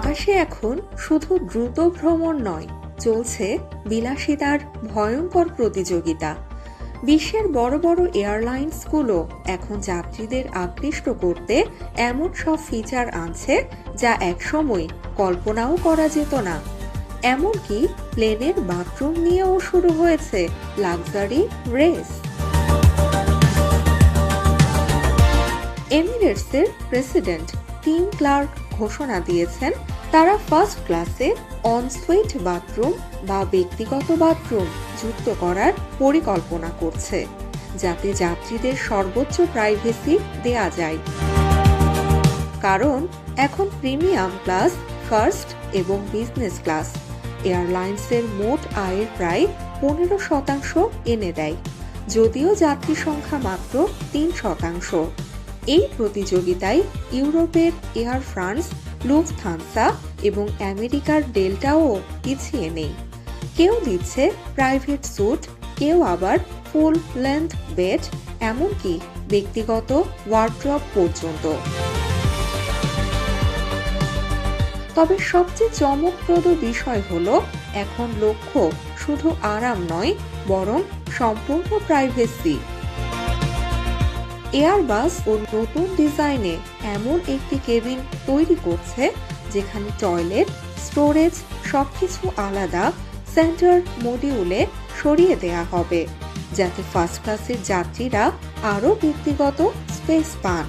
আকাশে এখন শুধু দ্রুত ভ্রমণ নয়, চলছে বিলাসিতার ভয়ঙ্কর প্রতিযোগিতা। বিশ্বের বড় বড় এয়ারলাইন্সগুলো এখন যাত্রীদের আকৃষ্ট করতে এমন সব ফিচার আনছে যা একসময় কল্পনাও করা যেত না। এমনকি প্লেনের বাথরুম নিয়েও শুরু হয়েছে লাক্সারি রেস। এমিরেটসের প্রেসিডেন্ট টিম ক্লার্ক ঘোষণা দিয়েছেন তারা ফার্স্ট ক্লাসে অনসুইট বাথরুম বা ব্যক্তিগত বাথরুম যুক্ত করার পরিকল্পনা করছে, যাতে যাত্রীদের সর্বোচ্চ প্রাইভেসি দেয়া যায়। কারণ এখন প্রিমিয়াম ক্লাস, ফার্স্ট এবং বিজনেস ক্লাস এয়ারলাইন্সের মোট আয়ের প্রায় 15% এনে দেয়, যদিও যাত্রী সংখ্যা মাত্র 3%। এই প্রতিযোগিতায় ইউরোপের এয়ার ফ্রান্স, লুফথানসা এবং আমেরিকার ডেল্টাও পিছিয়ে নেই। কেউ দিচ্ছে প্রাইভেট স্যুট, কেউ আবার ফুল লেন্থ বেড, এমনকি ব্যক্তিগত ওয়ার্ড্রব পর্যন্ত। তবে সবচেয়ে চমকপ্রদ বিষয় হলো এখন লক্ষ্য শুধু আরাম নয়, বরং সম্পূর্ণ প্রাইভেসি। এয়ারবাস ও নতুন ডিজাইনে এমন একটি কেবিন তৈরি করছে যেখানে টয়লেট, স্টোরেজ সবকিছু আলাদা সেন্টার মডিউলে সরিয়ে দেয়া হবে, যাতে ফার্স্ট ক্লাসের যাত্রীরা আরও ব্যক্তিগত স্পেস পান।